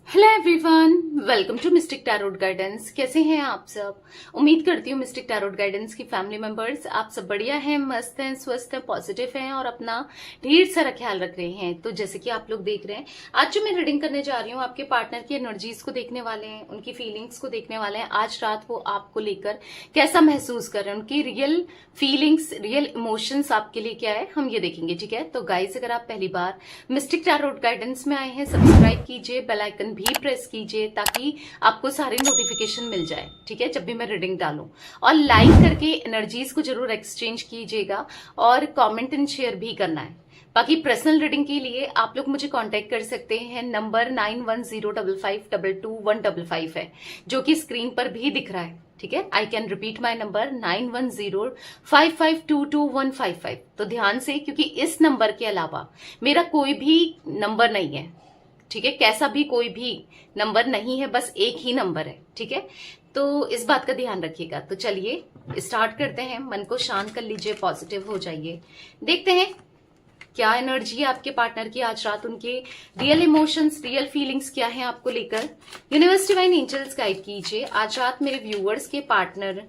Hello everyone, welcome to Mystic Tarot Guidance. कैसे हैं आप सब? उम्मीद करती हूँ मिस्टिक टैरोट गाइडेंस की फैमिली मेंबर्स आप सब बढ़िया हैं, मस्त हैं, स्वस्थ हैं, पॉजिटिव हैं और अपना ढेर सारा ख्याल रख रहे हैं। तो जैसे कि आप लोग देख रहे हैं, आज जो मैं रीडिंग करने जा रही हूँ आपके पार्टनर की एनर्जीज को देखने वाले हैं, उनकी फीलिंग्स को देखने वाले हैं। आज रात वो आपको लेकर कैसा महसूस कर रहे हैं, उनकी रियल फीलिंग्स, रियल इमोशंस आपके लिए क्या है, हम ये देखेंगे। ठीक है, तो गाइज अगर आप पहली बार मिस्टिक टैरोट गाइडेंस में आए हैं, सब्सक्राइब कीजिए, बेल आइकन भी प्रेस कीजिए ताकि आपको सारी नोटिफिकेशन मिल जाए। ठीक है, जब भी मैं रीडिंग डालूं, और लाइक करके एनर्जीज को जरूर एक्सचेंज कीजिएगा और कमेंट एंड शेयर भी करना है। बाकी पर्सनल रीडिंग के लिए आप लोग मुझे कांटेक्ट कर सकते हैं। नंबर 9105522155 है, जो कि स्क्रीन पर भी दिख रहा है। ठीक है, I can repeat my number 9105522155। तो ध्यान से, क्योंकि इस नंबर के अलावा मेरा कोई भी नंबर नहीं है। ठीक है, कैसा भी कोई भी नंबर नहीं है, बस एक ही नंबर है। ठीक है, तो इस बात का ध्यान रखिएगा। तो चलिए स्टार्ट करते हैं। मन को शांत कर लीजिए, पॉजिटिव हो जाइए। देखते हैं क्या एनर्जी है आपके पार्टनर की आज रात, उनके रियल इमोशंस, रियल फीलिंग्स क्या है आपको लेकर। यूनिवर्स डिवाइन एंजल्स गाइड कीजिए आज रात मेरे व्यूअर्स के पार्टनर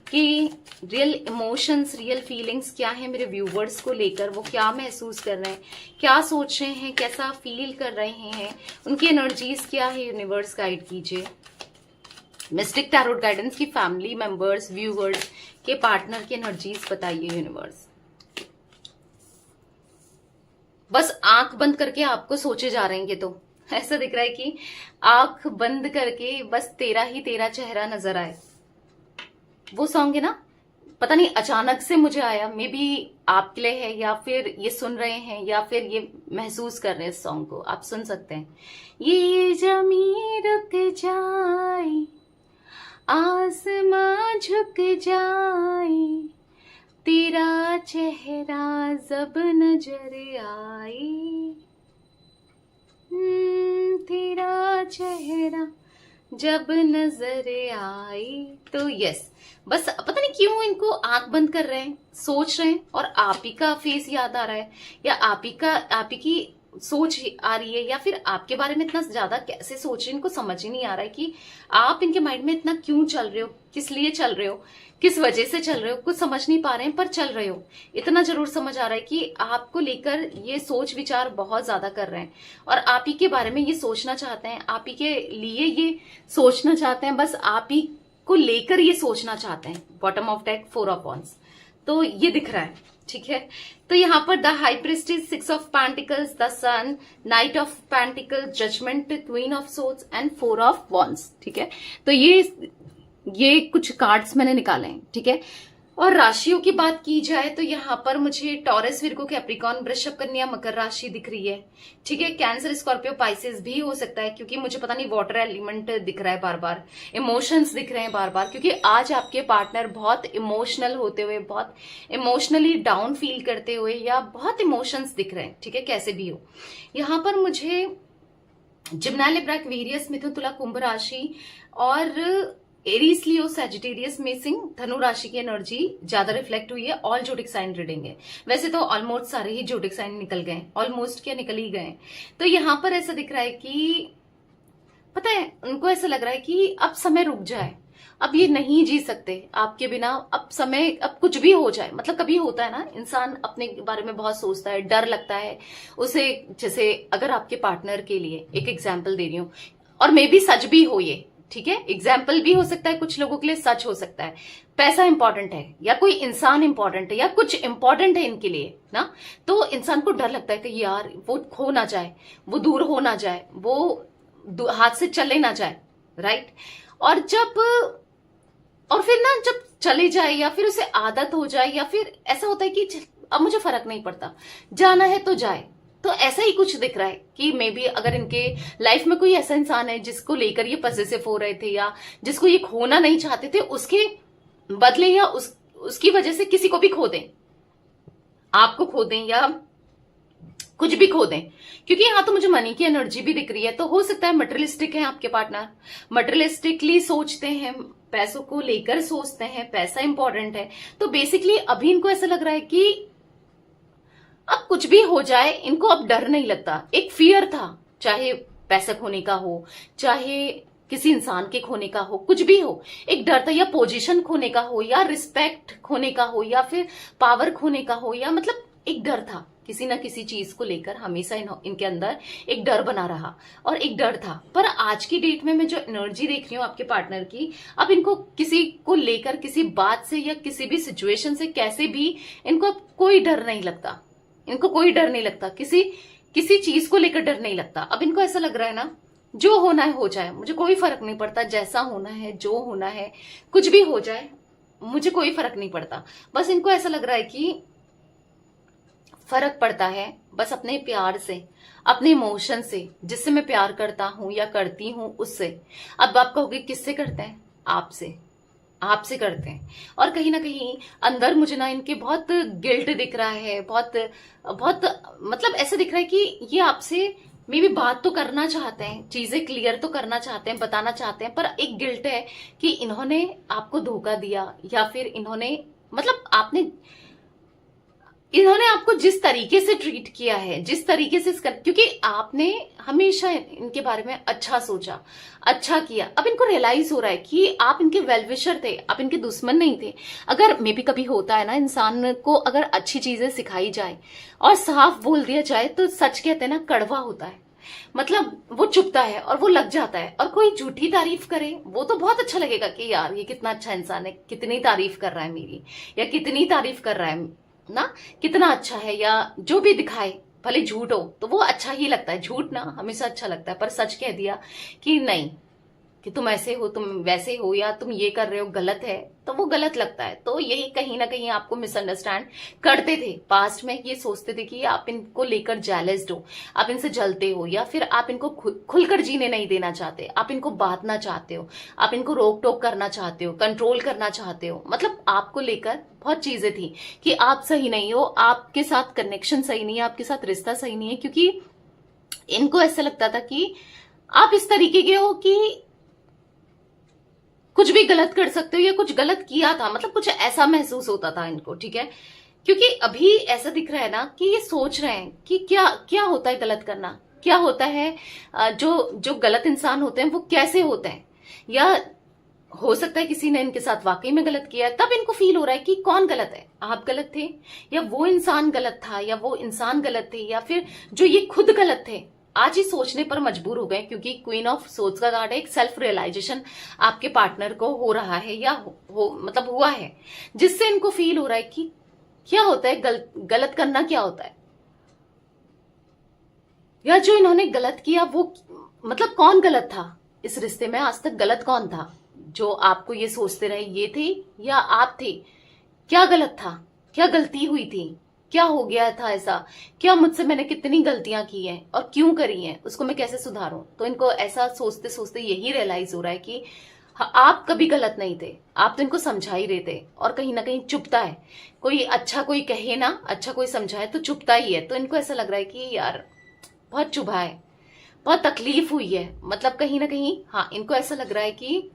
की रियल इमोशंस, रियल फीलिंग्स क्या है मेरे व्यूवर्स को लेकर। वो क्या महसूस कर रहे हैं, क्या सोच रहे हैं, कैसा फील कर रहे हैं, उनकी एनर्जीज क्या है, यूनिवर्स गाइड कीजिए। मिस्टिक टैरोट गाइडेंस की फैमिली मेंबर्स, व्यूवर्स के पार्टनर की एनर्जीज बताइए यूनिवर्स। बस आंख बंद करके आपको सोचे जा रहे हैं। ये तो ऐसा दिख रहा है कि आंख बंद करके बस तेरा ही तेरा चेहरा नजर आए। वो सॉन्ग है ना, पता नहीं अचानक से मुझे आया। मे बी आपके लिए है, या फिर ये सुन रहे हैं, या फिर ये महसूस कर रहे हैं। इस सॉन्ग को आप सुन सकते हैं। ये जमीन रुक जाए, आसमां झुक जाए, तेरा चेहरा जब नजर आए, तेरा चेहरा जब नजर आए। तो यस, बस पता नहीं क्यों इनको आंख बंद कर रहे हैं, सोच रहे हैं, और आप ही का फेस याद आ रहा है, या आप ही की सोच आ रही है, या फिर आपके बारे में इतना ज्यादा कैसे सोच रहे हैं। इनको समझ ही नहीं आ रहा है कि आप इनके माइंड में इतना क्यों चल रहे हो, किस लिए चल रहे हो, किस वजह से चल रहे हो। कुछ समझ नहीं पा रहे हैं, पर चल रहे हो। इतना जरूर समझ आ रहा है कि आपको लेकर ये सोच विचार बहुत ज्यादा कर रहे हैं, और आप ही के बारे में ये सोचना चाहते हैं, आप ही के लिए ये सोचना चाहते हैं, बस आप ही को लेकर ये सोचना चाहते हैं। Bottom of deck 4 of wands, तो ये दिख रहा है। ठीक है, तो यहाँ पर the high priestess, 6 of pentacles, the sun, knight of pentacles, judgement, queen of swords and 4 of wands. ठीक है, तो ये कुछ कार्ड्स मैंने निकाले हैं। ठीक है, और राशियों की बात की जाए तो यहाँ पर मुझे टॉरस, विर्गो, कैप्रिकॉर्न, वृषभ, कन्या, मकर राशि दिख रही है। ठीक है, कैंसर, स्कॉर्पियो, पाइसेस भी हो सकता है, क्योंकि मुझे पता नहीं वाटर एलिमेंट दिख रहा है बार बार, इमोशंस दिख रहे हैं बार बार, क्योंकि आज आपके पार्टनर बहुत इमोशनल होते हुए, बहुत इमोशनली डाउन फील करते हुए, या बहुत इमोशंस दिख रहे हैं। ठीक है, कैसे भी हो, यहाँ पर मुझे जिम्ना, लिब्रा, एक्वेरियस, मिथुन, तुला, कुंभ राशि और एरीज, लियो, सैजिटेरियस में सिंह, धनु राशि की एनर्जी ज्यादा रिफ्लेक्ट हुई है। ऑल जोडिक साइन रीडिंग है, वैसे तो ऑलमोस्ट सारे ही जोडिक साइन निकल गए, ऑलमोस्ट क्या निकल ही गए। तो यहां पर ऐसा दिख रहा है कि पता है, उनको ऐसा लग रहा है कि अब समय रुक जाए, अब ये नहीं जी सकते आपके बिना, अब समय, अब कुछ भी हो जाए। मतलब कभी होता है ना, इंसान अपने बारे में बहुत सोचता है, डर लगता है उसे। जैसे अगर आपके पार्टनर के लिए एक एग्जाम्पल दे रही हूं, और मे बी सच भी हो ये, ठीक है, एग्जाम्पल भी हो सकता है, कुछ लोगों के लिए सच हो सकता है। पैसा इंपॉर्टेंट है, या कोई इंसान इंपॉर्टेंट है, या कुछ इंपॉर्टेंट है इनके लिए ना, तो इंसान को डर लगता है कि यार वो खो ना जाए, वो दूर हो ना जाए, वो हाथ से चले ना जाए। राइट, और फिर ना जब चले जाए, या फिर उसे आदत हो जाए, या फिर ऐसा होता है कि अब मुझे फर्क नहीं पड़ता, जाना है तो जाए। तो ऐसा ही कुछ दिख रहा है कि मे बी अगर इनके लाइफ में कोई ऐसा इंसान है जिसको लेकर ये पॉसेसिव हो रहे थे, या जिसको ये खोना नहीं चाहते थे, उसके बदले या उसकी वजह से किसी को भी खो दें, आपको खो दें, या कुछ भी खो दें। क्योंकि यहां तो मुझे मनी की एनर्जी भी दिख रही है, तो हो सकता है मटेरियलिस्टिक है आपके पार्टनर, मटेरियलिस्टिकली सोचते हैं, पैसों को लेकर सोचते हैं, पैसा इंपॉर्टेंट है। तो बेसिकली अभी इनको ऐसा लग रहा है कि अब कुछ भी हो जाए, इनको अब डर नहीं लगता। एक फियर था, चाहे पैसे खोने का हो, चाहे किसी इंसान के खोने का हो, कुछ भी हो, एक डर था, या पोजीशन खोने का हो, या रिस्पेक्ट खोने का हो, या फिर पावर खोने का हो, या मतलब एक डर था किसी ना किसी चीज को लेकर। हमेशा इनके अंदर एक डर बना रहा और एक डर था। पर आज की डेट में मैं जो एनर्जी देख रही हूँ आपके पार्टनर की, अब इनको किसी को लेकर, किसी बात से या किसी भी सिचुएशन से कैसे भी इनको अब कोई डर नहीं लगता। इनको कोई डर नहीं लगता, किसी चीज को लेकर डर नहीं लगता। अब इनको ऐसा लग रहा है ना, जो होना है हो जाए, मुझे कोई फर्क नहीं पड़ता, जैसा होना है, जो होना है, कुछ भी हो जाए, मुझे कोई फर्क नहीं पड़ता। बस इनको ऐसा लग रहा है कि फर्क पड़ता है बस अपने प्यार से, अपने इमोशन से, जिससे मैं प्यार करता हूं या करती हूं उससे। अब आप कहोगे किससे करते हैं? आपसे करते हैं। और कहीं ना कहीं अंदर मुझे ना इनके बहुत गिल्ट दिख रहा है, बहुत बहुत मतलब ऐसा दिख रहा है कि ये आपसे मे भी बात तो करना चाहते हैं, चीजें क्लियर तो करना चाहते हैं, बताना चाहते हैं, पर एक गिल्ट है कि इन्होंने आपको धोखा दिया, या फिर इन्होंने मतलब इन्होंने आपको जिस तरीके से ट्रीट किया है, जिस तरीके से क्योंकि आपने हमेशा इनके बारे में अच्छा सोचा, अच्छा किया। अब इनको रियलाइज हो रहा है कि आप इनके वेलविशर थे, आप इनके दुश्मन नहीं थे। अगर मे बी कभी होता है ना, इंसान को अगर अच्छी चीजें सिखाई जाए और साफ बोल दिया जाए तो सच कहते हैं ना, कड़वा होता है। मतलब वो चुभता है और वो लग जाता है। और कोई झूठी तारीफ करे वो तो बहुत अच्छा लगेगा कि यार ये कितना अच्छा इंसान है, कितनी तारीफ कर रहा है मेरी, या कितनी तारीफ कर रहा है ना, कितना अच्छा है, या जो भी दिखाए, भले झूठ हो तो वो अच्छा ही लगता है। झूठ ना हमेशा अच्छा लगता है, पर सच कह दिया कि नहीं, कि तुम ऐसे हो, तुम वैसे हो, या तुम ये कर रहे हो गलत है, तो वो गलत लगता है। तो यही कहीं ना कहीं आपको मिसअंडरस्टैंड करते थे पास्ट में। ये सोचते थे कि आप इनको लेकर जेलस्ड हो, आप इनसे जलते हो, या फिर आप इनको खुलकर जीने नहीं देना चाहते, आप इनको बांटना चाहते हो, आप इनको रोक टोक करना चाहते हो, कंट्रोल करना चाहते हो। मतलब आपको लेकर बहुत चीजें थी कि आप सही नहीं हो, आपके साथ कनेक्शन सही नहीं है, आपके साथ रिश्ता सही नहीं है, क्योंकि इनको ऐसा लगता था कि आप इस तरीके के हो कि कुछ भी गलत कर सकते हो, या कुछ गलत किया था, मतलब कुछ ऐसा महसूस होता था इनको, ठीक है। क्योंकि अभी ऐसा दिख रहा है ना कि ये सोच रहे हैं कि क्या क्या होता है गलत करना, क्या होता है, जो गलत इंसान होते हैं वो कैसे होते हैं, या हो सकता है किसी ने इनके साथ वाकई में गलत किया है। तब इनको फील हो रहा है कि कौन गलत है, आप गलत थे, या वो इंसान गलत था, या वो इंसान गलत थे, या फिर जो ये खुद गलत थे। आज ही सोचने पर मजबूर हो गए, क्योंकि क्वीन ऑफ सोर्ड्स का कार्ड है, एक सेल्फ रियलाइजेशन आपके पार्टनर को हो रहा है, या मतलब हुआ है, जिससे इनको फील हो रहा है कि क्या होता है गलत करना, क्या होता है, या जो इन्होंने गलत किया वो मतलब कौन गलत था इस रिश्ते में, आज तक गलत कौन था, जो आपको ये सोचते रहे ये थे या आप थे, क्या गलत था, क्या गलती हुई थी, क्या हो गया था ऐसा, क्या मुझसे मैंने कितनी गलतियां की हैं और क्यों करी हैं, उसको मैं कैसे सुधारूं। तो इनको ऐसा सोचते सोचते यही रियलाइज हो रहा है कि आप कभी गलत नहीं थे, आप तो इनको समझा ही रहे थे। और कहीं ना कहीं चुभता है, कोई अच्छा कोई कहे ना, अच्छा कोई समझाए तो चुभता ही है। तो इनको ऐसा लग रहा है कि यार बहुत चुभा है, बहुत तकलीफ हुई है, मतलब कहीं ना कहीं हाँ इनको ऐसा लग रहा है कि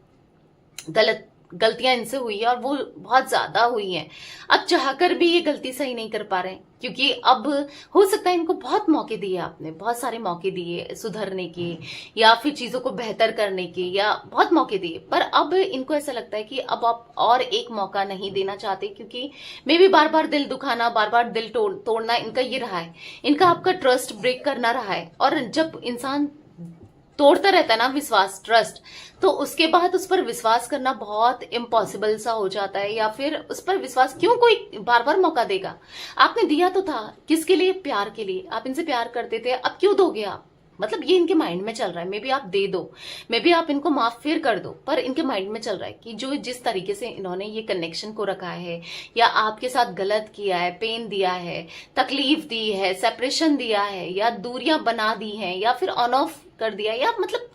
गलतियां इनसे हुई है और वो बहुत ज्यादा हुई हैं। अब चाहकर भी ये गलती सही नहीं कर पा रहे हैं, क्योंकि अब हो सकता है इनको बहुत मौके दिए, आपने बहुत सारे मौके दिए सुधरने के, या फिर चीजों को बेहतर करने के, या बहुत मौके दिए। पर अब इनको ऐसा लगता है कि अब आप और एक मौका नहीं देना चाहते, क्योंकि मे भी बार बार दिल दुखाना, बार बार दिल तोड़ना इनका ये रहा है, इनका आपका ट्रस्ट ब्रेक करना रहा है। और जब इंसान तोड़ता रहता है ना विश्वास, ट्रस्ट, तो उसके बाद उस पर विश्वास करना बहुत इम्पॉसिबल सा हो जाता है। या फिर उस पर विश्वास क्यों कोई बार बार मौका देगा, आपने दिया तो था, किसके लिए, प्यार के लिए, आप इनसे प्यार करते थे, अब क्यों दोगे आप। मतलब ये इनके माइंड में चल रहा है, मे बी आप दे दो, मे बी आप इनको माफ फिर कर दो, पर इनके माइंड में चल रहा है कि जो जिस तरीके से इन्होंने ये कनेक्शन को रखा है, या आपके साथ गलत किया है, पेन दिया है, तकलीफ दी है, सेपरेशन दिया है, या दूरियां बना दी हैं, या फिर ऑन ऑफ कर दिया, या मतलब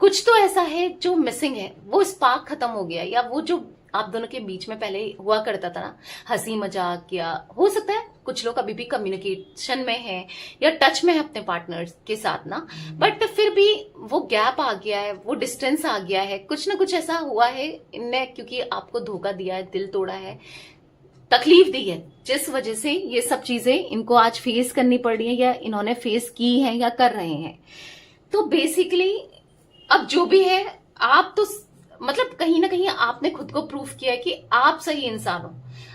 कुछ तो ऐसा है जो मिसिंग है, वो स्पार्क खत्म हो गया, या वो जो आप दोनों के बीच में पहले हुआ करता था ना, हंसी मजाक, या हो सकता है कुछ लोग अभी भी कम्युनिकेशन में है या टच में है अपने पार्टनर्स के साथ ना, बट फिर भी वो गैप आ गया है, वो डिस्टेंस आ गया है, कुछ ना कुछ ऐसा हुआ है इनने, क्योंकि आपको धोखा दिया है, दिल तोड़ा है, तकलीफ दी है, जिस वजह से ये सब चीजें इनको आज फेस करनी पड़ रही है, या इन्होंने फेस की है या कर रहे हैं। तो बेसिकली अब जो भी है, आप तो मतलब कहीं ना कहीं आपने खुद को प्रूफ किया है कि आप सही इंसान हो,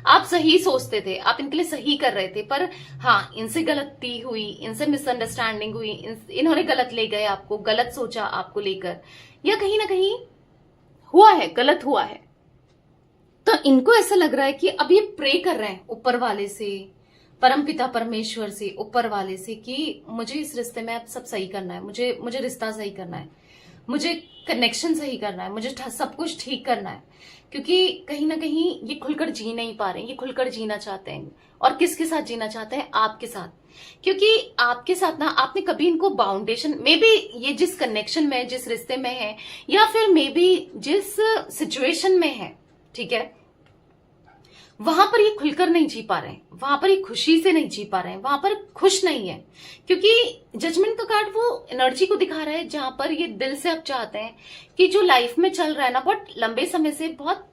आप सही सोचते थे, आप इनके लिए सही कर रहे थे। पर हाँ, इनसे गलती हुई, इनसे मिसअंडरस्टैंडिंग हुई, इन्होंने गलत ले गए आपको, गलत सोचा आपको लेकर, या कहीं ना कहीं हुआ है, गलत हुआ है। तो इनको ऐसा लग रहा है कि अब ये प्रे कर रहे हैं ऊपर वाले से, परमपिता परमेश्वर से, ऊपर वाले से, कि मुझे इस रिश्ते में अब सब सही करना है, मुझे रिश्ता सही करना है, मुझे कनेक्शन सही करना है, मुझे सब कुछ ठीक करना है। क्योंकि कहीं ना कहीं ये खुलकर जी नहीं पा रहे हैं, ये खुलकर जीना चाहते हैं। और किसके साथ जीना चाहते हैं? आपके साथ। क्योंकि आपके साथ ना, आपने कभी इनको बाउंडेशन, मे बी ये जिस कनेक्शन में, जिस रिश्ते में है, या फिर मे बी जिस सिचुएशन में है, ठीक है, वहां पर ये खुलकर नहीं जी पा रहे हैं, वहां पर ये खुशी से नहीं जी पा रहे हैं, वहां पर खुश नहीं है। क्योंकि जजमेंट का कार्ड वो एनर्जी को दिखा रहा है जहां पर ये दिल से अब चाहते हैं कि जो लाइफ में चल रहा है ना, बहुत लंबे समय से बहुत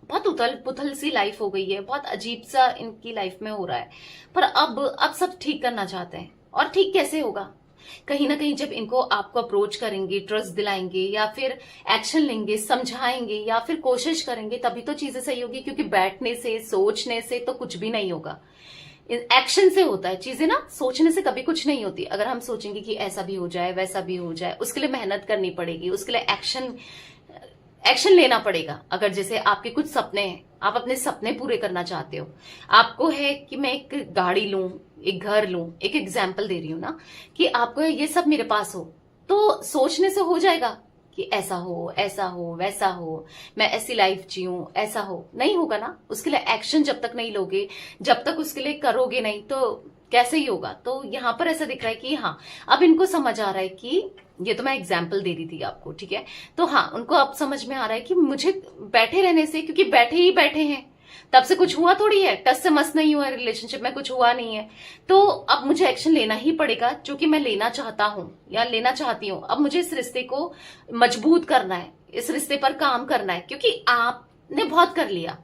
बहुत उथल पुथल सी लाइफ हो गई है, बहुत अजीब सा इनकी लाइफ में हो रहा है। पर अब सब ठीक करना चाहते हैं। और ठीक कैसे होगा? कहीं ना कहीं जब इनको आपको अप्रोच करेंगे, ट्रस्ट दिलाएंगे, या फिर एक्शन लेंगे, समझाएंगे, या फिर कोशिश करेंगे, तभी तो चीजें सही होगी। क्योंकि बैठने से, सोचने से तो कुछ भी नहीं होगा, एक्शन से होता है चीजें ना। सोचने से कभी कुछ नहीं होती। अगर हम सोचेंगे कि ऐसा भी हो जाए, वैसा भी हो जाए, उसके लिए मेहनत करनी पड़ेगी, उसके लिए एक्शन लेना पड़ेगा। अगर जैसे आपके कुछ सपने हैं, आप अपने सपने पूरे करना चाहते हो, आपको है कि मैं एक गाड़ी लूं, एक घर लूं, एक एग्जाम्पल दे रही हूं ना, कि आपको ये सब मेरे पास हो, तो सोचने से हो जाएगा कि ऐसा हो, ऐसा हो, वैसा हो, मैं ऐसी लाइफ जीऊं, ऐसा हो। नहीं होगा ना। उसके लिए एक्शन जब तक नहीं लोगे, जब तक उसके लिए करोगे नहीं, तो कैसे ही होगा। तो यहां पर ऐसा दिख रहा है कि हाँ, अब इनको समझ आ रहा है कि, ये तो मैं एग्जाम्पल दे रही थी आपको, ठीक है, तो हाँ, उनको अब समझ में आ रहा है कि मुझे बैठे रहने से, क्योंकि बैठे ही बैठे हैं, तब से कुछ हुआ थोड़ी है, टस से मस नहीं हुआ है, रिलेशनशिप में कुछ हुआ नहीं है, तो अब मुझे एक्शन लेना ही पड़ेगा, जो कि मैं लेना चाहता हूं या लेना चाहती हूं। अब मुझे इस रिश्ते को मजबूत करना है, इस रिश्ते पर काम करना है, क्योंकि आपने बहुत कर लिया,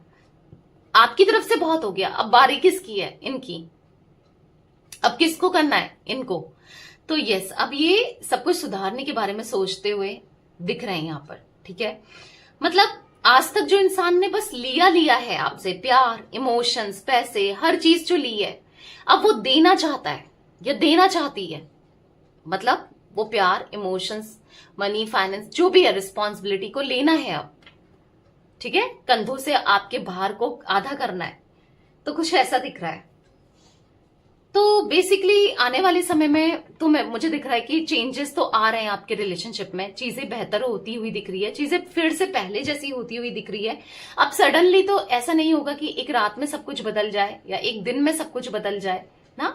आपकी तरफ से बहुत हो गया। अब बारी किसकी है? इनकी। अब किसको करना है? इनको। तो यस, अब ये सब कुछ सुधारने के बारे में सोचते हुए दिख रहे हैं यहां पर, ठीक है। मतलब आज तक जो इंसान ने बस लिया है आपसे, प्यार, इमोशंस, पैसे, हर चीज जो ली है, अब वो देना चाहता है या देना चाहती है। मतलब वो प्यार, इमोशंस, मनी, फाइनेंस, जो भी है, रिस्पॉन्सिबिलिटी को लेना है अब, ठीक है, कंधों से आपके भार को आधा करना है। तो कुछ ऐसा दिख रहा है। तो बेसिकली आने वाले समय में तो मुझे दिख रहा है कि चेंजेस तो आ रहे हैं आपके रिलेशनशिप में, चीजें बेहतर होती हुई दिख रही है, चीजें फिर से पहले जैसी होती हुई दिख रही है। अब सडनली तो ऐसा नहीं होगा कि एक रात में सब कुछ बदल जाए या एक दिन में सब कुछ बदल जाए ना,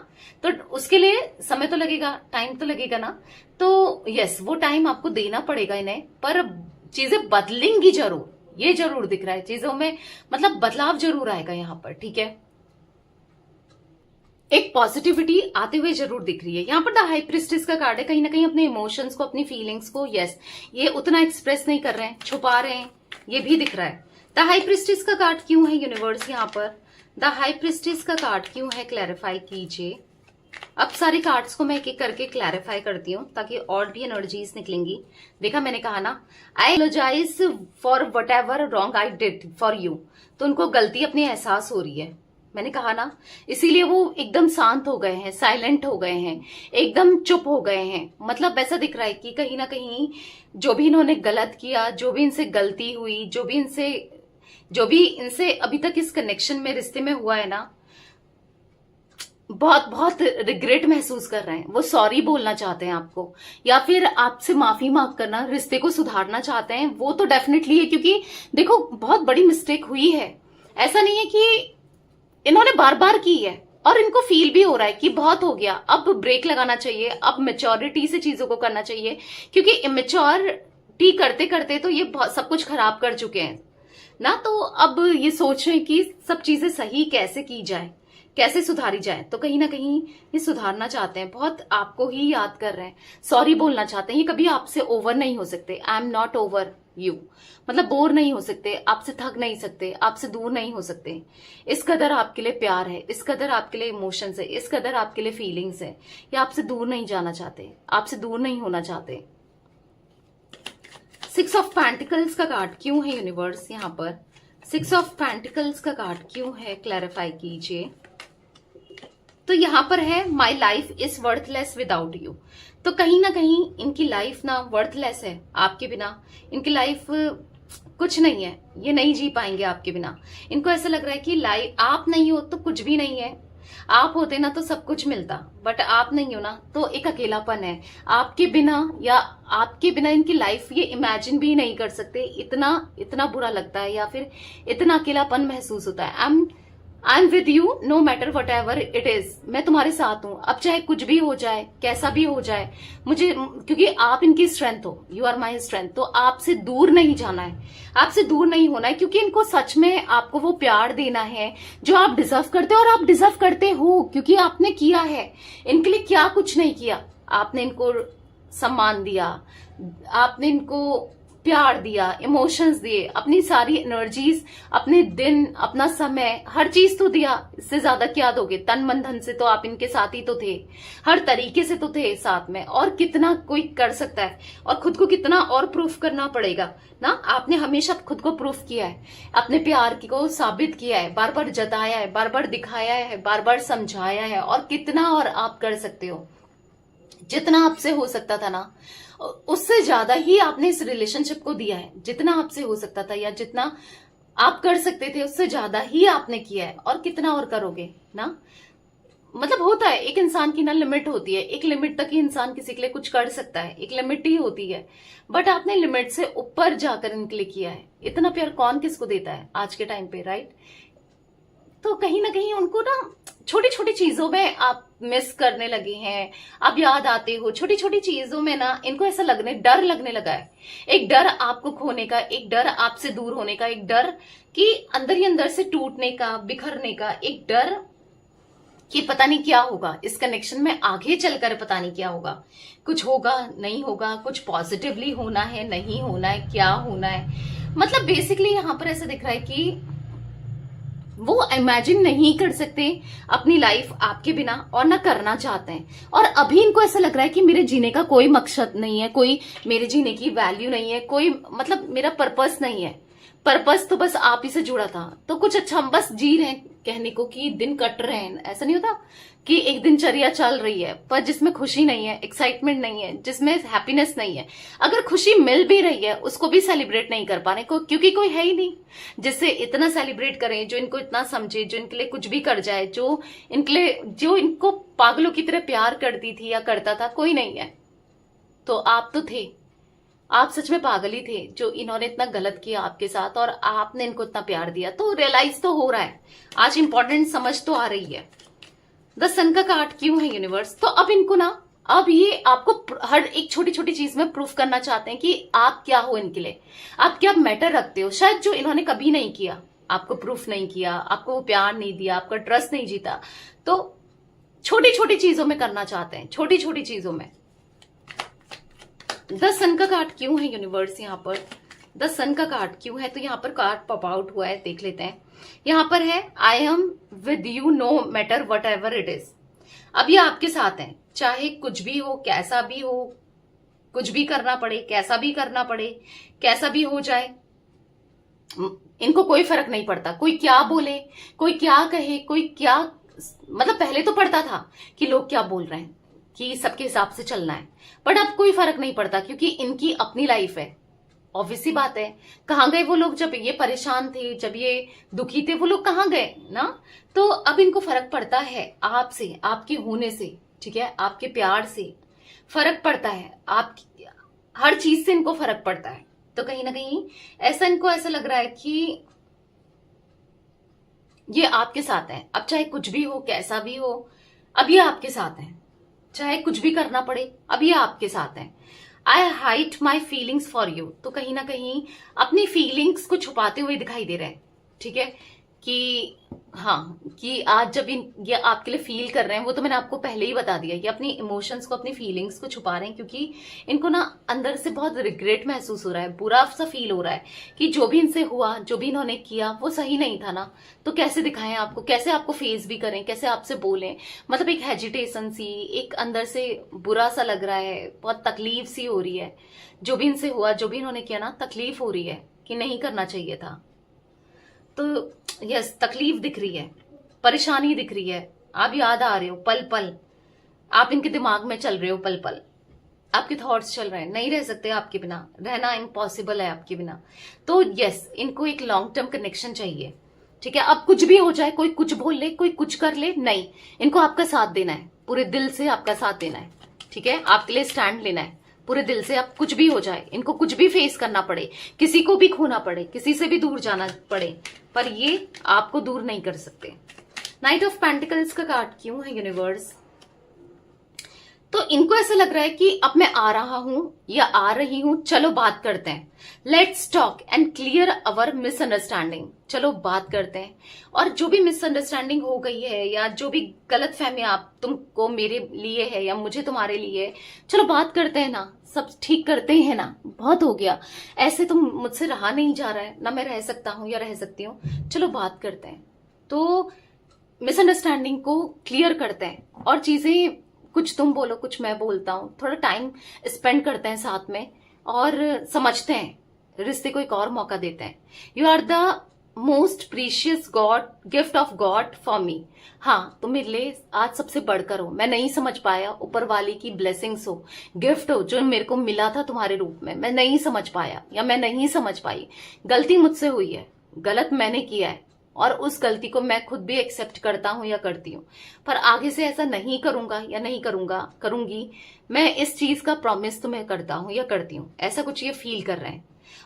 तो उसके लिए समय तो लगेगा, टाइम तो लगेगा ना। तो यस, वो टाइम आपको देना पड़ेगा इन्हें, पर चीजें बदलेंगी जरूर, ये जरूर दिख रहा है। चीजों में मतलब बदलाव जरूर आएगा यहां पर, ठीक है। एक पॉजिटिविटी आते हुए जरूर दिख रही है। यहाँ पर द हाई प्रिस्टेस का कार्ड है। कहीं ना कहीं अपने इमोशंस को, अपनी फीलिंग्स को, यस, ये उतना एक्सप्रेस नहीं कर रहे हैं, छुपा रहे हैं, ये भी दिख रहा है। द हाई प्रिस्टेस का कार्ड क्यों है यूनिवर्स यहाँ पर? द हाई प्रिस्टेस का कार्ड क्यों है? क्लैरिफाई कीजिए। अब सारे कार्ड्स को मैं एक एक करके क्लैरिफाई करती हूँ ताकि और भी एनर्जीज निकलेंगी। देखा, मैंने कहा ना, I apologize for whatever wrong I did for you. तो उनको गलती अपनी एहसास हो रही है, मैंने कहा ना, इसीलिए वो एकदम शांत हो गए हैं, साइलेंट हो गए हैं, एकदम चुप हो गए हैं। मतलब ऐसा दिख रहा है कि कहीं ना कहीं जो भी इन्होंने गलत किया, जो भी इनसे गलती हुई, जो भी इनसे अभी तक इस कनेक्शन में, रिश्ते में हुआ है ना, बहुत बहुत रिग्रेट महसूस कर रहे हैं। वो सॉरी बोलना चाहते हैं आपको, या फिर आपसे माफी मांग करना, रिश्ते को सुधारना चाहते हैं। वो तो डेफिनेटली है, क्योंकि देखो बहुत बड़ी मिस्टेक हुई है। ऐसा नहीं है कि इन्होंने बार बार की है, और इनको फील भी हो रहा है कि बहुत हो गया, अब ब्रेक लगाना चाहिए, अब मेच्योरिटी से चीजों को करना चाहिए। क्योंकि इमेच्योरिटी करते करते तो ये सब कुछ खराब कर चुके हैं ना। तो अब ये सोच रहे हैं कि सब चीजें सही कैसे की जाए, कैसे सुधारी जाए। तो कहीं ना कहीं ये सुधारना चाहते हैं, बहुत आपको ही याद कर रहे हैं, सॉरी बोलना चाहते हैं। ये कभी आपसे ओवर नहीं हो सकते। I am not over you, मतलब बोर नहीं हो सकते, आपसे थक नहीं सकते, आपसे दूर नहीं हो सकते। इस कदर आपके लिए प्यार है, इस कदर आपके लिए इमोशंस है, इस कदर आपके लिए फीलिंग्स है। ये आपसे दूर नहीं जाना चाहते, आपसे दूर नहीं होना चाहते। 6 ऑफ पेंटिकल्स का कार्ड क्यों है यूनिवर्स यहाँ पर? 6 ऑफ पेंटिकल्स का कार्ड क्यों है, क्लैरिफाई कीजिए। तो यहां पर है my life is worthless without you. तो कहीं ना कहीं इनकी लाइफ ना वर्थलेस है आपके बिना। इनकी लाइफ कुछ नहीं है, ये नहीं जी पाएंगे आपके बिना। इनको ऐसा लग रहा है कि लाइफ आप नहीं हो तो कुछ भी नहीं है, आप होते ना तो सब कुछ मिलता, बट आप नहीं हो ना तो एक अकेलापन है आपके बिना। या आपके बिना इनकी लाइफ ये इमेजिन भी नहीं कर सकते। इतना इतना बुरा लगता है या फिर इतना अकेलापन महसूस होता है। I am with you know matter what ever it is. मैं तुम्हारे साथ हूं, अब चाहे कुछ भी हो जाए, कैसा भी हो जाए मुझे, क्योंकि आप इनकी स्ट्रेंथ हो, यू आर माई स्ट्रेंथ। तो आपसे दूर नहीं जाना है, आपसे दूर नहीं होना है, क्योंकि इनको सच में आपको वो प्यार देना है जो आप डिजर्व करते हो। और आप डिजर्व करते हो क्योंकि आपने किया है इनके लिए। क्या कुछ नहीं किया आपने, इनको सम्मान दिया, आपने इनको प्यार दिया, इमोशंस दिए, अपनी सारी एनर्जीज, अपने दिन, अपना समय, हर चीज तो दिया। इससे ज्यादा क्या दोगे? तन मन धन से तो आप इनके साथ ही तो थे, हर तरीके से तो थे साथ में। और कितना कोई कर सकता है, और खुद को कितना और प्रूफ करना पड़ेगा ना। आपने हमेशा खुद को प्रूफ किया है, अपने प्यार को साबित किया है, बार बार जताया है, बार बार दिखाया है, बार बार समझाया है। और कितना और आप कर सकते हो, जितना आपसे हो सकता था ना उससे ज्यादा ही आपने इस रिलेशनशिप को दिया है। जितना आपसे हो सकता था या जितना आप कर सकते थे उससे ज्यादा ही आपने किया है। और कितना और करोगे ना। मतलब होता है एक इंसान की ना लिमिट होती है, एक लिमिट तक ही इंसान किसी के लिए कुछ कर सकता है, एक लिमिट ही होती है। बट आपने लिमिट से ऊपर जाकर इनके लिए किया है। इतना प्यार कौन किसको देता है आज के टाइम पे, राइट? तो कहीं ना कहीं उनको ना छोटी छोटी चीजों में आप मिस करने लगे हैं, आप याद आते हो छोटी छोटी चीजों में ना। इनको ऐसा डर लगने लगा है। एक डर आपको खोने का, एक डर आपसे दूर होने का, एक डर कि अंदर ही अंदर से टूटने का, बिखरने का, एक डर कि पता नहीं क्या होगा इस कनेक्शन में आगे चलकर, पता नहीं क्या होगा, कुछ होगा नहीं होगा, कुछ पॉजिटिवली होना है नहीं होना है, क्या होना है। मतलब बेसिकली यहां पर ऐसा दिख रहा है कि वो इमेजिन नहीं कर सकते अपनी लाइफ आपके बिना, और ना करना चाहते हैं। और अभी इनको ऐसा लग रहा है कि मेरे जीने का कोई मकसद नहीं है, कोई मेरे जीने की वैल्यू नहीं है, कोई मतलब मेरा पर्पस नहीं है। पर्पस तो बस आप ही से जुड़ा था, तो कुछ अच्छा हम बस जी रहे हैं, कहने को कि दिन कट रहे हैं। ऐसा नहीं होता कि एक दिनचर्या चल रही है पर जिसमें खुशी नहीं है, एक्साइटमेंट नहीं है, जिसमें हैप्पीनेस नहीं है। अगर खुशी मिल भी रही है उसको भी सेलिब्रेट नहीं कर पाने को, क्योंकि कोई है ही नहीं जिससे इतना सेलिब्रेट करें, जो इनको इतना समझे, जो इनके लिए कुछ भी कर जाए, जो इनको पागलों की तरह प्यार करती थी या करता था, कोई नहीं है। तो आप तो थे, आप सच में पागल ही थे जो इन्होंने इतना गलत किया आपके साथ, और आपने इनको इतना प्यार दिया। तो रियलाइज तो हो रहा है आज, इंपॉर्टेंट समझ तो आ रही है। द सन का कार्ड क्यों है यूनिवर्स? तो अब इनको ना, अब ये आपको हर एक छोटी छोटी चीज में प्रूफ करना चाहते हैं कि आप क्या हो इनके लिए, आप क्या मैटर रखते हो। शायद जो इन्होंने कभी नहीं किया, आपको प्रूफ नहीं किया, आपको वो प्यार नहीं दिया, आपका ट्रस्ट नहीं जीता, तो छोटी छोटी चीजों में करना चाहते हैं, छोटी छोटी चीजों में। द सन का कार्ड क्यों है यूनिवर्स यहाँ पर? द सन का कार्ड क्यों है? तो यहाँ पर कार्ड पॉप आउट हुआ है, देख लेते हैं। यहाँ पर है I am with you know matter what ever it is. अब ये आपके साथ है, चाहे कुछ भी हो, कैसा भी हो, कुछ भी करना पड़े, कैसा भी करना पड़े, कैसा भी हो जाए, इनको कोई फर्क नहीं पड़ता। कोई क्या बोले, कोई क्या कहे, कोई क्या, मतलब पहले तो पड़ता था कि लोग क्या बोल रहे हैं, कि सबके हिसाब से चलना है, बट अब कोई फर्क नहीं पड़ता क्योंकि इनकी अपनी लाइफ है। ऑब्वियस सी बात है, कहाँ गए वो लोग जब ये परेशान थे, जब ये दुखी थे, वो लोग कहाँ गए ना। तो अब इनको फर्क पड़ता है आपसे, आपके होने से, ठीक है, आपके प्यार से फर्क पड़ता है, आप हर चीज से इनको फर्क पड़ता है। तो कहीं ना कहीं ऐसा इनको ऐसा लग रहा है कि ये आपके साथ है। अब चाहे कुछ भी हो, कैसा भी हो, अब ये आपके साथ है, चाहे कुछ भी करना पड़े, अब ये आपके साथ है। आई hide my feelings for you. तो कहीं ना कहीं अपनी फीलिंग्स को छुपाते हुए दिखाई दे रहे हैं, ठीक है, कि हाँ, कि आज जब ये आपके लिए फील कर रहे हैं, वो तो मैंने आपको पहले ही बता दिया, ये अपनी इमोशंस को, अपनी फीलिंग्स को छुपा रहे हैं, क्योंकि इनको ना अंदर से बहुत रिग्रेट महसूस हो रहा है, बुरा सा फील हो रहा है कि जो भी इनसे हुआ, जो भी इन्होंने किया वो सही नहीं था ना, तो कैसे दिखाएं आपको, कैसे आपको फेस भी करें, कैसे आपसे बोलें। मतलब एक हेजिटेशन सी, एक अंदर से बुरा सा लग रहा है, बहुत तकलीफ सी हो रही है, जो भी इनसे हुआ, जो भी इन्होंने किया ना, तकलीफ हो रही है कि नहीं करना चाहिए था। तो यस, तकलीफ दिख रही है, परेशानी दिख रही है, आप याद आ रहे हो पल पल, आप इनके दिमाग में चल रहे हो पल पल, आपके थॉट्स चल रहे हैं, नहीं रह सकते आपके बिना, रहना इम्पॉसिबल है आपके बिना। तो यस, इनको एक लॉन्ग टर्म कनेक्शन चाहिए, ठीक है। अब कुछ भी हो जाए, कोई कुछ बोल ले, कोई कुछ कर ले, नहीं, इनको आपका साथ देना है, पूरे दिल से आपका साथ देना है, ठीक है, आपके लिए स्टैंड लेना है पूरे दिल से। आप कुछ भी हो जाए, इनको कुछ भी फेस करना पड़े, किसी को भी खोना पड़े, किसी से भी दूर जाना पड़े, पर ये आपको दूर नहीं कर सकते। नाइट ऑफ पेंटिकल्स का कार्ड क्यों है यूनिवर्स? तो इनको ऐसा लग रहा है कि अब मैं आ रहा हूं या आ रही हूं, चलो बात करते हैं, let's talk and clear our misunderstanding. चलो बात करते हैं, और जो भी मिसअंडरस्टैंडिंग हो गई है, या जो भी गलत फहमी आप तुमको मेरे लिए है या मुझे तुम्हारे लिए है, चलो बात करते हैं ना, सब ठीक करते हैं ना, बहुत हो गया, ऐसे तो मुझसे रहा नहीं जा रहा है ना, मैं रह सकता हूं या रह सकती हूँ, चलो बात करते हैं। तो मिसअंडरस्टैंडिंग को क्लियर करते हैं, और चीजें, कुछ तुम बोलो, कुछ मैं बोलता हूँ, थोड़ा टाइम स्पेंड करते हैं साथ में, और समझते हैं, रिश्ते को एक और मौका देते हैं। You are the most precious God, gift of God for me. हाँ, तुम मेरे लिए आज सबसे बढ़कर हो, मैं नहीं समझ पाया, ऊपर वाले की ब्लेसिंग्स हो, गिफ्ट हो, जो मेरे को मिला था तुम्हारे रूप में, मैं नहीं समझ पाया या मैं नहीं समझ पाई, गलती मुझसे हुई है, गलत मैंने किया है, और उस गलती को मैं खुद भी एक्सेप्ट करता हूं या करती हूं, पर आगे से ऐसा नहीं करूंगा या नहीं करूंगी, मैं इस चीज का प्रॉमिस तुम्हें करता हूं या करती हूं। ऐसा कुछ ये फील कर रहे हैं।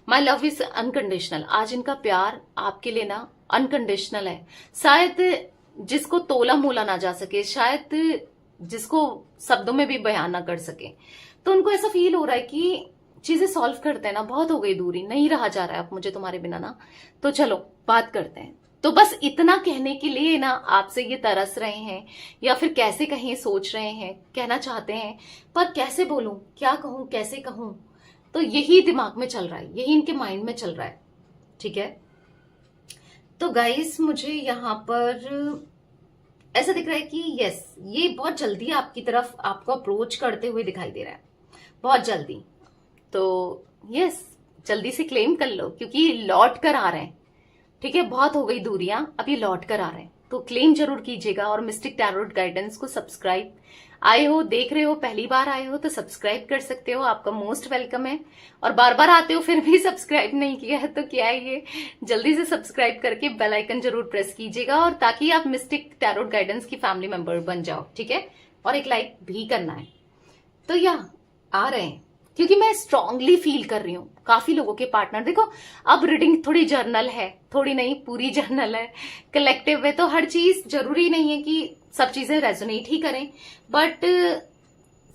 My love is unconditional. आज इनका प्यार आपके लिए ना अनकंडीशनल है, शायद जिसको तोला मोला ना जा सके, शायद जिसको शब्दों में भी बयान ना कर सके। तो उनको ऐसा फील हो रहा है कि चीजें सॉल्व करते हैं ना, बहुत हो गई दूरी, नहीं रहा जा रहा है अब मुझे तुम्हारे बिना ना, तो चलो बात करते हैं। तो बस इतना कहने के लिए ना आपसे ये तरस रहे हैं, या फिर कैसे कहें सोच रहे हैं, कहना चाहते हैं, पर कैसे बोलूं, क्या कहूं, कैसे कहूं, तो यही दिमाग में चल रहा है, यही इनके माइंड में चल रहा है, ठीक है। तो गाइस, मुझे यहाँ पर ऐसा दिख रहा है कि यस, ये बहुत जल्दी आपकी तरफ आपको अप्रोच करते हुए दिखाई दे रहा है, बहुत जल्दी। तो यस, जल्दी से क्लेम कर लो, क्योंकि लौट कर आ रहे हैं, ठीक है, बहुत हो गई दूरियां, अब ये लौट कर आ रहे हैं, तो क्लेम जरूर कीजिएगा। और मिस्टिक टैरोट गाइडेंस को सब्सक्राइब, आए हो, देख रहे हो, पहली बार आए हो तो सब्सक्राइब कर सकते हो, आपका मोस्ट वेलकम है। और बार बार आते हो फिर भी सब्सक्राइब नहीं किया है, तो क्या है ये, जल्दी से सब्सक्राइब करके बेल आइकन जरूर प्रेस कीजिएगा, और ताकि आप मिस्टिक टैरोट गाइडेंस की फैमिली मेंबर बन जाओ, ठीक है। और एक लाइक भी करना है। तो या आ रहे हैं, क्योंकि मैं स्ट्रांगली फील कर रही हूँ काफी लोगों के पार्टनर। देखो, अब रीडिंग थोड़ी जर्नल है, थोड़ी नहीं, पूरी जर्नल है, कलेक्टिव है, तो हर चीज जरूरी नहीं है कि सब चीजें रेजोनेट ही करें, बट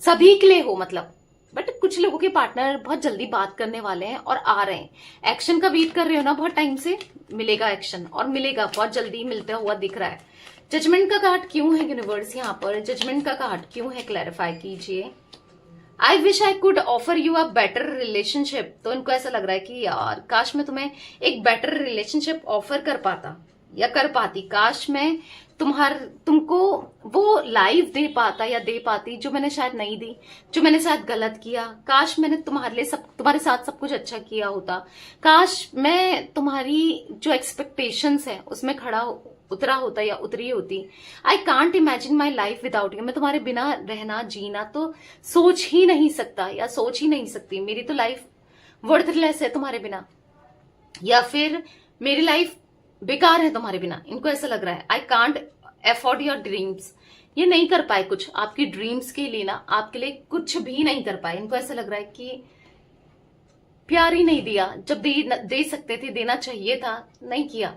सभी के लिए हो, मतलब बट कुछ लोगों के पार्टनर बहुत जल्दी बात करने वाले हैं और आ रहे हैं। एक्शन का वेट कर रहे हो ना बहुत टाइम से, मिलेगा एक्शन, और मिलेगा, बहुत जल्दी मिलता हुआ दिख रहा है। जजमेंट का कार्ड क्यों है यूनिवर्स यहाँ पर? जजमेंट का कार्ड क्यों है, क्लैरिफाई कीजिए। I wish I could offer you a better relationship. तो इनको ऐसा लग रहा है कि यार काश मैं तुम्हें एक बेटर रिलेशनशिप ऑफर कर पाता या कर पाती, काश मैं तुमको वो लाइफ दे पाता या दे पाती जो मैंने शायद नहीं दी, जो मैंने शायद गलत किया। काश मैंने तुम्हारे साथ सब कुछ अच्छा किया होता, काश मैं तुम्हारी जो एक्सपेक्टेशंस है उसमें उतरा होता या उतरी होती। I can't imagine my life without you. मैं तुम्हारे बिना रहना जीना तो सोच ही नहीं सकता या सोच ही नहीं सकती। मेरी तो लाइफ वर्थलेस है तुम्हारे बिना, या फिर मेरी लाइफ बेकार है तुम्हारे बिना। इनको ऐसा लग रहा है I can't afford your dreams. ये नहीं कर पाए कुछ आपकी ड्रीम्स के लिए ना, आपके लिए कुछ भी नहीं कर पाए। इनको ऐसा लग रहा है कि प्यार ही नहीं दिया, जब दे सकते थे, देना चाहिए था, नहीं किया।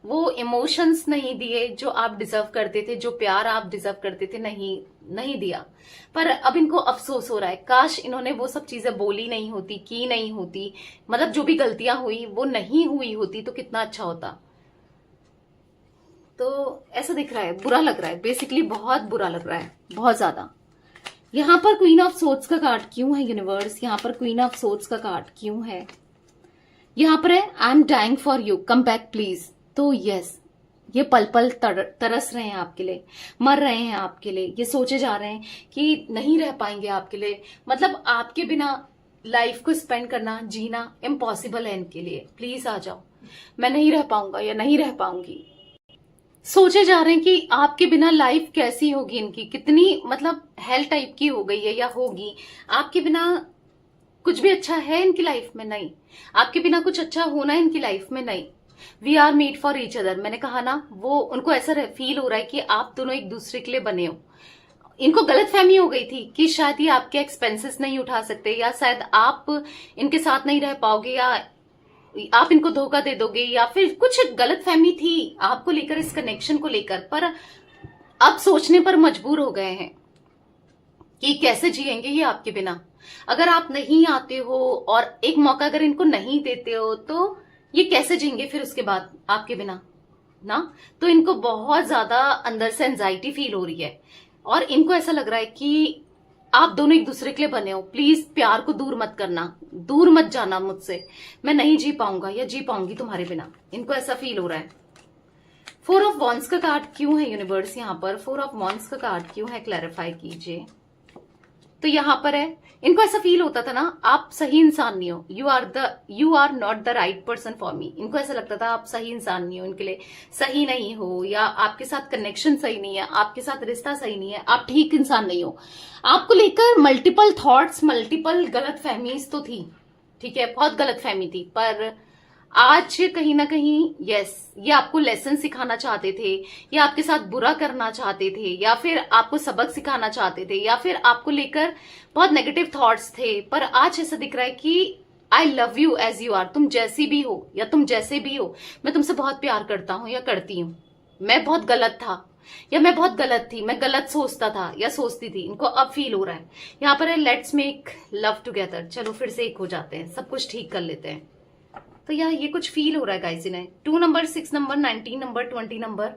वो इमोशंस नहीं दिए जो आप डिजर्व करते थे, जो प्यार आप डिजर्व करते थे, नहीं दिया। पर अब इनको अफसोस हो रहा है, काश इन्होंने वो सब चीजें बोली नहीं होती, की नहीं होती, मतलब जो भी गलतियां हुई वो नहीं हुई होती तो कितना अच्छा होता। तो ऐसा दिख रहा है, बुरा लग रहा है, बेसिकली बहुत बुरा लग रहा है, बहुत ज्यादा। यहाँ पर क्वीन ऑफ सोर्ड्स का कार्ड क्यों है यूनिवर्स? यहाँ पर क्वीन ऑफ सोर्ड्स का कार्ड क्यों है? यहाँ पर है I am dying for you, come back please. तो यस, ये पल पल तरस रहे हैं आपके लिए, मर रहे हैं आपके लिए, ये सोचे जा रहे हैं कि नहीं रह पाएंगे आपके लिए, मतलब आपके बिना लाइफ को स्पेंड करना, जीना इम्पॉसिबल है इनके लिए। प्लीज आ जाओ, मैं नहीं रह पाऊंगा या नहीं रह पाऊंगी। सोचे जा रहे हैं कि आपके बिना लाइफ कैसी होगी इनकी, कितनी मतलब हेल टाइप की हो गई है या होगी। आपके बिना कुछ भी अच्छा है इनकी लाइफ में? नहीं। आपके बिना कुछ अच्छा होना है इनकी लाइफ में? नहीं। We are made for each other, मैंने कहा ना, वो उनको ऐसा फील हो रहा है कि आप दोनों एक दूसरे के लिए बने हो। इनको गलतफहमी हो गई थी कि शायद ये आपके एक्सपेंसेस नहीं उठा सकते, या शायद आप इनके साथ नहीं रह पाओगे, या आप इनको धोखा दे दोगे, या फिर कुछ गलतफहमी थी आपको लेकर, इस कनेक्शन को लेकर। पर अब सोचने पर मजबूर हो गए हैं कि कैसे जिएंगे ये आपके बिना। अगर आप नहीं आते हो और एक मौका अगर इनको नहीं देते हो, तो ये कैसे जिएंगे फिर उसके बाद आपके बिना ना? तो इनको बहुत ज्यादा अंदर से एंजाइटी फील हो रही है, और इनको ऐसा लग रहा है कि आप दोनों एक दूसरे के लिए बने हो। प्लीज प्यार को दूर मत करना, दूर मत जाना मुझसे, मैं नहीं जी पाऊंगा या जी पाऊंगी तुम्हारे बिना। इनको ऐसा फील हो रहा है। 4 ऑफ वॉन्ड्स का कार्ड क्यों है यूनिवर्स? यहाँ पर 4 ऑफ वॉन्ड्स का कार्ड क्यों है, क्लैरिफाई कीजिए। तो यहाँ पर है, इनको ऐसा फील होता था ना, आप सही इंसान नहीं हो, you are not the right person for me. इनको ऐसा लगता था आप सही इंसान नहीं हो, इनके लिए सही नहीं हो, या आपके साथ कनेक्शन सही नहीं है, आपके साथ रिश्ता सही नहीं है, आप ठीक इंसान नहीं हो। आपको लेकर मल्टीपल थॉट्स, मल्टीपल गलत फहमीज तो थी, ठीक है, बहुत गलत फहमी थी। पर आज कहीं ना कहीं यस, ये आपको लेसन सिखाना चाहते थे, या आपके साथ बुरा करना चाहते थे, या फिर आपको सबक सिखाना चाहते थे, या फिर आपको लेकर बहुत नेगेटिव थॉट्स थे। पर आज ऐसा दिख रहा है कि I love you as you are, तुम जैसी भी हो या तुम जैसे भी हो, मैं तुमसे बहुत प्यार करता हूं या करती हूं। मैं बहुत गलत था या मैं बहुत गलत थी, मैं गलत सोचता था या सोचती थी, इनको अब फील हो रहा है। यहाँ पर है लेट्स मेक लव टुगेदर, चलो फिर से एक हो जाते हैं, सब कुछ ठीक कर लेते हैं। तो यार ये कुछ फील हो रहा है गाइस इन्हें। 2 number, 6 number, 19 number, 20 number,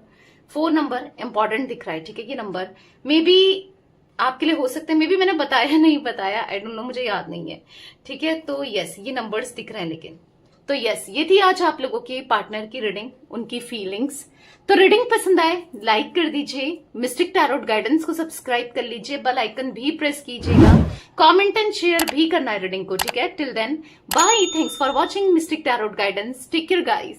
4 number important दिख रहा है, ठीक है। ये नंबर मे बी आपके लिए हो सकते हैं, मे बी मैंने बताया नहीं बताया, आई डोंट नो, मुझे याद नहीं है, ठीक है। तो यस, ये नंबर्स दिख रहे हैं लेकिन। तो यस, ये थी आज आप लोगों के पार्टनर की रीडिंग, उनकी फीलिंग्स। तो रीडिंग पसंद आए लाइक कर दीजिए, मिस्टिक टैरोट गाइडेंस को सब्सक्राइब कर लीजिए, बेल आइकन भी प्रेस कीजिएगा, कमेंट एंड शेयर भी करना है रीडिंग को, ठीक है। Till then bye, thanks for watching Mystic Tarot Guidance, take care guys.